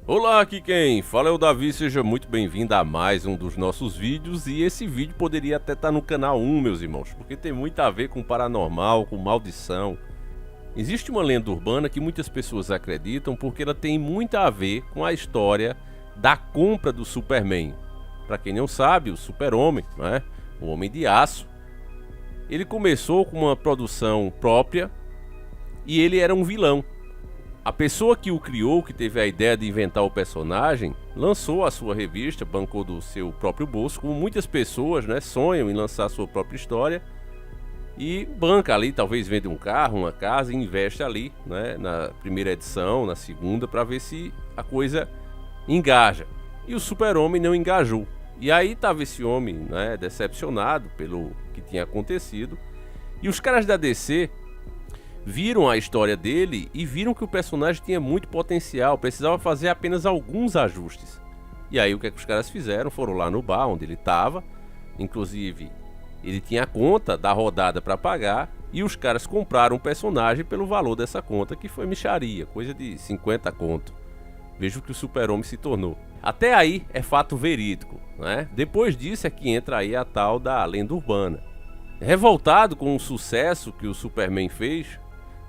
Olá, aqui quem fala é o Davi, seja muito bem-vindo a mais um dos nossos vídeos. E esse vídeo poderia até estar no canal 1, meus irmãos, porque tem muito a ver com paranormal, com maldição. Existe uma lenda urbana que muitas pessoas acreditam porque ela tem muito a ver com a história da compra do Superman. Para quem não sabe, o Super-Homem, né? O Homem de Aço, ele começou com uma produção própria e ele era um vilão. A pessoa que o criou, que teve a ideia de inventar o personagem, lançou a sua revista, bancou do seu próprio bolso, como muitas pessoas, né, sonham em lançar a sua própria história, e banca ali, talvez vende um carro, uma casa e investe ali, né, na primeira edição, na segunda, para ver se a coisa engaja. E o Super-Homem não engajou. E aí estava esse homem, né, decepcionado pelo que tinha acontecido, e os caras da DC viram a história dele e viram que o personagem tinha muito potencial, precisava fazer apenas alguns ajustes. E aí o que é que os caras fizeram? Foram lá no bar onde ele estava, inclusive ele tinha a conta da rodada para pagar, e os caras compraram o personagem pelo valor dessa conta, que foi mixaria, coisa de 50 conto. Veja o que o Super-Homem se tornou. Até aí é fato verídico, né? Depois disso é que entra aí a tal da lenda urbana. Revoltado com o sucesso que o Superman fez,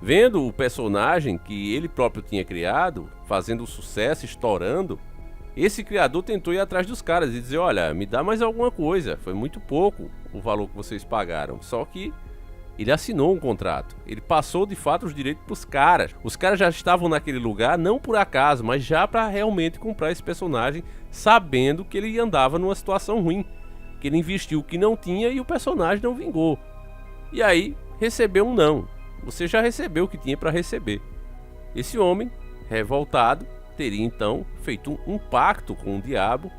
vendo o personagem que ele próprio tinha criado, fazendo sucesso, estourando, esse criador tentou ir atrás dos caras e dizer: olha, me dá mais alguma coisa, foi muito pouco o valor que vocês pagaram. Só que ele assinou um contrato, ele passou de fato os direitos para os caras. Os caras já estavam naquele lugar não por acaso, mas já para realmente comprar esse personagem, sabendo que ele andava numa situação ruim, que ele investiu o que não tinha e o personagem não vingou. E aí recebeu um não. Você já recebeu o que tinha para receber. Esse homem, revoltado, teria então feito um pacto com o diabo,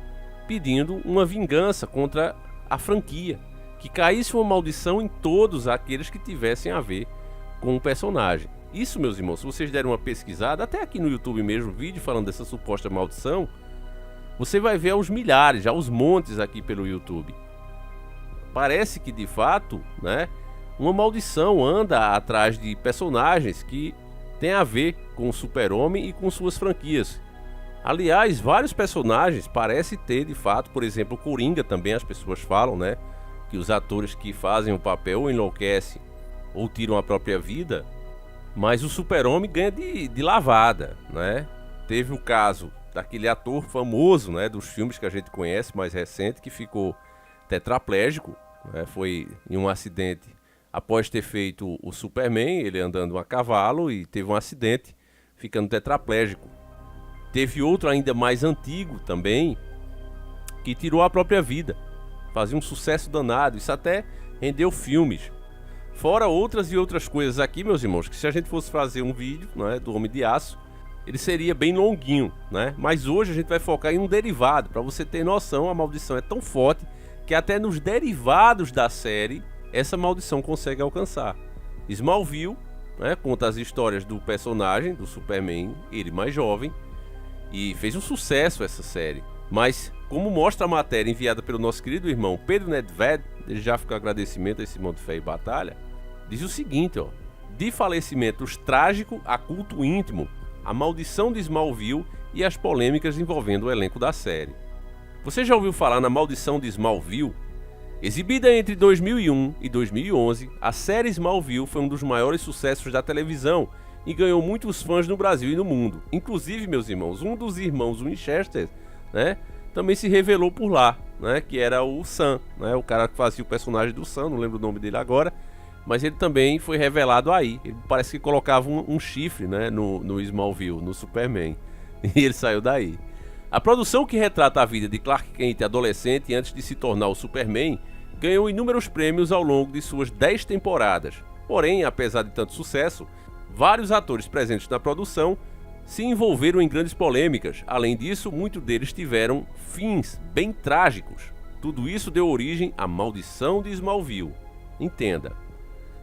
pedindo uma vingança contra a franquia, que caísse uma maldição em todos aqueles que tivessem a ver com o personagem. Isso, meus irmãos, se vocês derem uma pesquisada, até aqui no YouTube mesmo, vídeo falando dessa suposta maldição, você vai ver aos milhares, já aos montes aqui pelo YouTube. Parece que de fato, né, uma maldição anda atrás de personagens que tem a ver com o Super-Homem e com suas franquias. Aliás, vários personagens parecem ter de fato, por exemplo, o Coringa também, as pessoas falam, né, que os atores que fazem o papel ou enlouquecem ou tiram a própria vida, mas o Super-Homem ganha de lavada, né? Teve o caso daquele ator famoso, né, dos filmes que a gente conhece, mais recente, que ficou tetraplégico, né, foi em um acidente. Após ter feito o Superman, ele andando a cavalo e teve um acidente, ficando tetraplégico. Teve outro ainda mais antigo também, que tirou a própria vida. Fazia um sucesso danado, isso até rendeu filmes. Fora outras e outras coisas aqui, meus irmãos, que se a gente fosse fazer um vídeo, né, do Homem de Aço, ele seria bem longuinho, né? Mas hoje a gente vai focar em um derivado. Para você ter noção, a maldição é tão forte que até nos derivados da série essa maldição consegue alcançar. Smallville, né, conta as histórias do personagem, do Superman, ele mais jovem, e fez um sucesso essa série. Mas, como mostra a matéria enviada pelo nosso querido irmão Pedro Nedved, ele já fica agradecimento a esse irmão de fé e batalha, diz o seguinte, ó: de falecimentos trágico a culto íntimo, a maldição de Smallville e as polêmicas envolvendo o elenco da série. Você já ouviu falar na maldição de Smallville? Exibida entre 2001 e 2011, a série Smallville foi um dos maiores sucessos da televisão e ganhou muitos fãs no Brasil e no mundo. Inclusive, meus irmãos, um dos irmãos Winchester, né, também se revelou por lá, né, que era o Sam, né, o cara que fazia o personagem do Sam, não lembro o nome dele agora, mas ele também foi revelado aí. Ele parece que colocava um chifre, né, no Smallville, no Superman, e ele saiu daí. A produção que retrata a vida de Clark Kent adolescente antes de se tornar o Superman ganhou inúmeros prêmios ao longo de suas 10 temporadas. Porém, apesar de tanto sucesso, vários atores presentes na produção se envolveram em grandes polêmicas. Além disso, muitos deles tiveram fins bem trágicos. Tudo isso deu origem à maldição de Smallville. Entenda.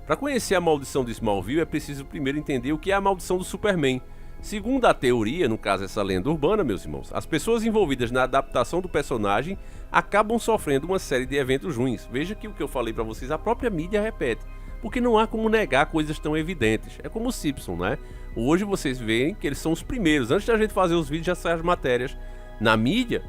Para conhecer a maldição de Smallville é preciso primeiro entender o que é a maldição do Superman. Segundo a teoria, no caso essa lenda urbana, meus irmãos, as pessoas envolvidas na adaptação do personagem acabam sofrendo uma série de eventos ruins. Veja que o que eu falei para vocês, a própria mídia repete, porque não há como negar coisas tão evidentes. É como o Simpson, né? Hoje vocês veem que eles são os primeiros. Antes da gente fazer os vídeos, já saem as matérias na mídia,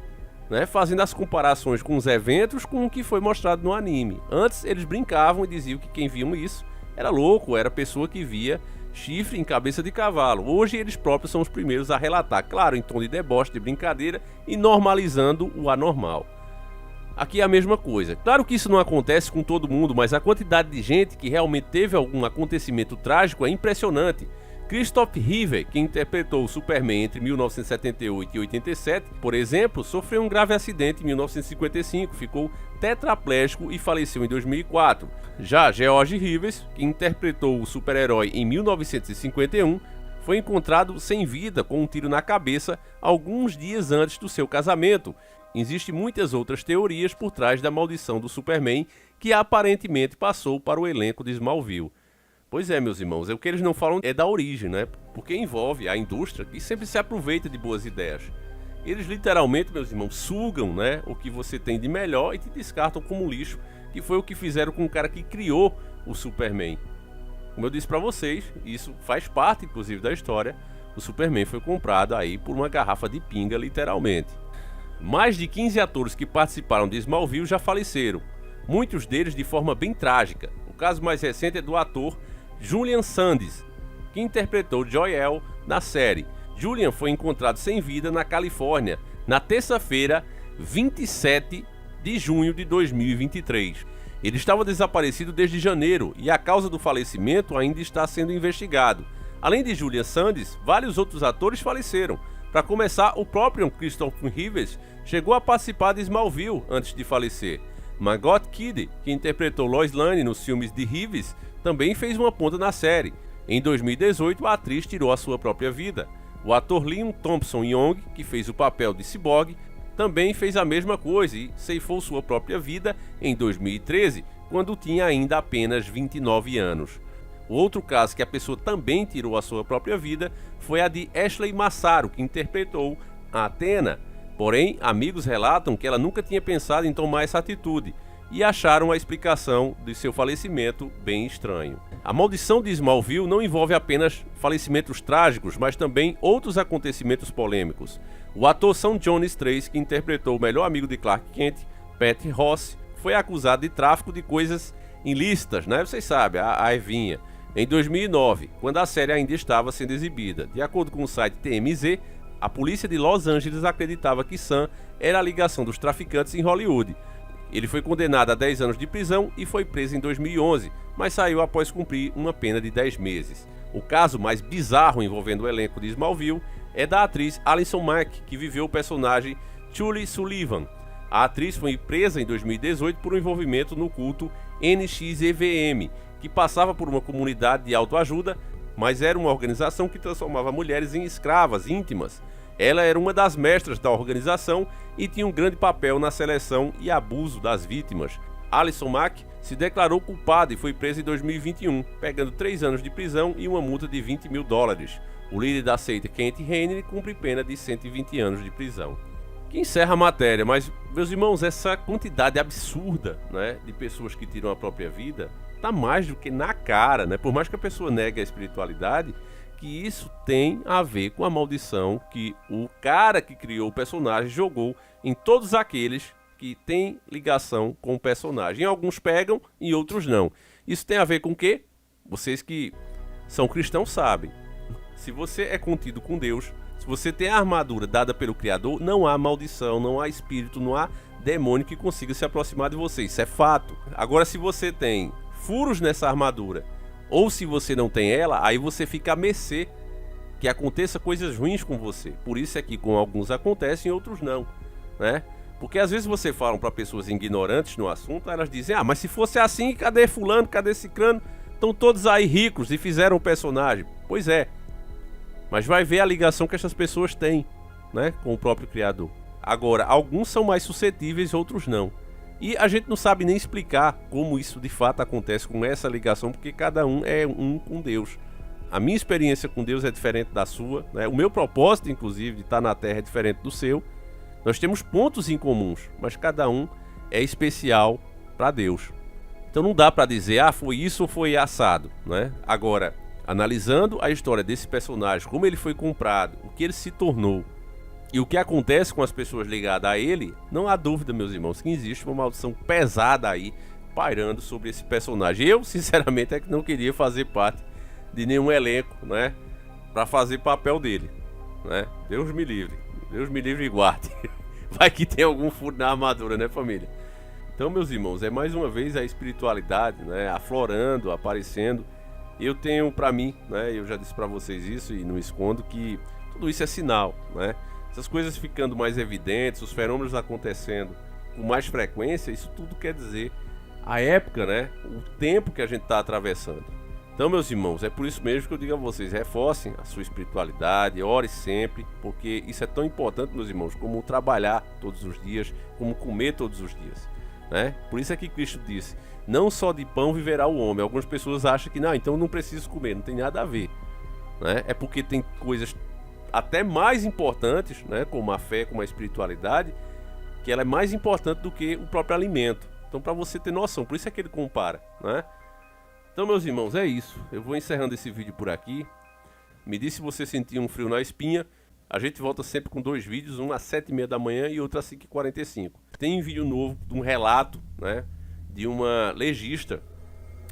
né, fazendo as comparações com os eventos com o que foi mostrado no anime. Antes eles brincavam e diziam que quem viam isso era louco, era pessoa que via chifre em cabeça de cavalo. Hoje eles próprios são os primeiros a relatar, claro, em tom de deboche, de brincadeira e normalizando o anormal. Aqui é a mesma coisa. Claro que isso não acontece com todo mundo, mas a quantidade de gente que realmente teve algum acontecimento trágico é impressionante. Christopher Reeve, que interpretou o Superman entre 1978 e 87, por exemplo, sofreu um grave acidente em 1955, ficou tetraplégico e faleceu em 2004. Já George Reeves, que interpretou o super-herói em 1951, foi encontrado sem vida com um tiro na cabeça alguns dias antes do seu casamento. Existem muitas outras teorias por trás da maldição do Superman que aparentemente passou para o elenco de Smallville. Pois é, meus irmãos, o que eles não falam é da origem, né? Porque envolve a indústria que sempre se aproveita de boas ideias. Eles literalmente, meus irmãos, sugam, né, o que você tem de melhor e te descartam como lixo, que foi o que fizeram com o cara que criou o Superman. Como eu disse pra vocês, isso faz parte inclusive da história, o Superman foi comprado aí por uma garrafa de pinga, literalmente. Mais de 15 atores que participaram de Smallville já faleceram, muitos deles de forma bem trágica. O caso mais recente é do ator Julian Sands, que interpretou Jor-El na série. Julian foi encontrado sem vida na Califórnia na terça-feira, 27 de junho de 2023. Ele estava desaparecido desde janeiro e a causa do falecimento ainda está sendo investigado. Além de Julian Sands, vários outros atores faleceram. Para começar, o próprio Christopher Reeves chegou a participar de Smallville antes de falecer. Margot Kidder, que interpretou Lois Lane nos filmes de Reeves, também fez uma ponta na série. Em 2018, a atriz tirou a sua própria vida. O ator Liam Thompson Young, que fez o papel de Cyborg, também fez a mesma coisa e ceifou sua própria vida em 2013, quando tinha ainda apenas 29 anos. O outro caso que a pessoa também tirou a sua própria vida foi a de Ashley Massaro, que interpretou a Athena. Porém, amigos relatam que ela nunca tinha pensado em tomar essa atitude e acharam a explicação de seu falecimento bem estranho. A maldição de Smallville não envolve apenas falecimentos trágicos, mas também outros acontecimentos polêmicos. O ator Sam Jones III, que interpretou o melhor amigo de Clark Kent, Patrick Ross, foi acusado de tráfico de coisas ilícitas, né? Vocês sabem, a Evinha, em 2009, quando a série ainda estava sendo exibida. De acordo com o site TMZ, a polícia de Los Angeles acreditava que Sam era a ligação dos traficantes em Hollywood. Ele foi condenado a 10 anos de prisão e foi preso em 2011, mas saiu após cumprir uma pena de 10 meses. O caso mais bizarro envolvendo o elenco de Smallville é da atriz Alison Mack, que viveu o personagem Julie Sullivan. A atriz foi presa em 2018 por um envolvimento no culto NXEVM, que passava por uma comunidade de autoajuda, mas era uma organização que transformava mulheres em escravas íntimas. Ela era uma das mestras da organização e tinha um grande papel na seleção e abuso das vítimas. Alison Mack se declarou culpada e foi presa em 2021, pegando 3 anos de prisão e uma multa de $20 mil. O líder da seita, Kent Henry, cumpre pena de 120 anos de prisão. Que encerra a matéria, mas, meus irmãos, essa quantidade absurda, né, de pessoas que tiram a própria vida tá mais do que na cara, né? Por mais que a pessoa negue a espiritualidade, que isso tem a ver com a maldição que o cara que criou o personagem jogou em todos aqueles que têm ligação com o personagem. Alguns pegam e outros não. Isso tem a ver com o quê? Vocês que são cristãos sabem. Se você é contido com Deus, se você tem a armadura dada pelo Criador, não há maldição, não há espírito, não há demônio que consiga se aproximar de você. Isso é fato. Agora, se você tem furos nessa armadura, ou se você não tem ela, aí você fica a mercê que aconteça coisas ruins com você. Por isso é que com alguns acontecem e outros não, né? Porque às vezes você fala para pessoas ignorantes no assunto, elas dizem: ah, mas se fosse assim, cadê fulano, cadê ciclano? Estão todos aí ricos e fizeram um personagem. Pois é, mas vai ver a ligação que essas pessoas têm, né, com o próprio Criador. Agora, alguns são mais suscetíveis, outros não. E a gente não sabe nem explicar como isso de fato acontece com essa ligação, porque cada um é um com Deus. A minha experiência com Deus é diferente da sua, né? O meu propósito, inclusive, de estar na Terra é diferente do seu. Nós temos pontos em comuns, mas cada um é especial para Deus. Então não dá para dizer, ah, foi isso ou foi assado, né? Agora, Analisando a história desse personagem, como ele foi comprado, o que ele se tornou e o que acontece com as pessoas ligadas a ele, não há dúvida, meus irmãos, que existe uma maldição pesada aí pairando sobre esse personagem. Eu, sinceramente, é que não queria fazer parte de nenhum elenco, né, para fazer papel dele, né? Deus me livre e guarde. Vai que tem algum furo na armadura, né, família? Então, meus irmãos, é mais uma vez a espiritualidade, né, aflorando, aparecendo. Eu tenho pra mim, né, eu já disse pra vocês isso e não escondo, que tudo isso é sinal, né? Essas coisas ficando mais evidentes, os fenômenos acontecendo com mais frequência, isso tudo quer dizer a época, né, o tempo que a gente está atravessando. Então, meus irmãos, é por isso mesmo que eu digo a vocês, reforcem a sua espiritualidade, ore sempre, porque isso é tão importante, meus irmãos, como trabalhar todos os dias, como comer todos os dias, né? Por isso é que Cristo disse, não só de pão viverá o homem. Algumas pessoas acham que, não, então eu não preciso comer, não tem nada a ver, né? É porque tem coisas até mais importantes, né, como a fé, como a espiritualidade, que ela é mais importante do que o próprio alimento. Então, para você ter noção, por isso é que ele compara, né? Então, meus irmãos, é isso. Eu vou encerrando esse vídeo por aqui. Me diz se você sentiu um frio na espinha. A gente volta sempre com 2 vídeos, um às 7h30 da manhã e outro às 5h45. Tem um vídeo novo de um relato, né, de uma legista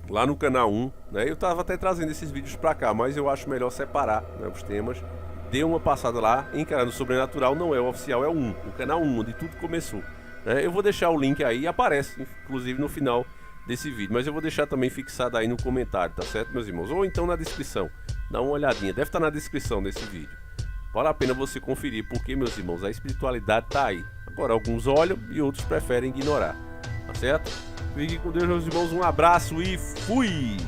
lá no canal 1, né? Eu tava até trazendo esses vídeos para cá, mas eu acho melhor separar, né, os temas. Dê uma passada lá, Encarando o Sobrenatural, não é o oficial, é o 1, o canal 1, onde tudo começou, né? Eu vou deixar o link aí, aparece inclusive no final desse vídeo, mas eu vou deixar também fixado aí no comentário, tá certo, meus irmãos? Ou então na descrição, dá uma olhadinha, deve estar na descrição desse vídeo. Vale a pena você conferir, porque, meus irmãos, a espiritualidade tá aí. Agora, alguns olham e outros preferem ignorar, tá certo? Fique com Deus, meus irmãos, um abraço e fui!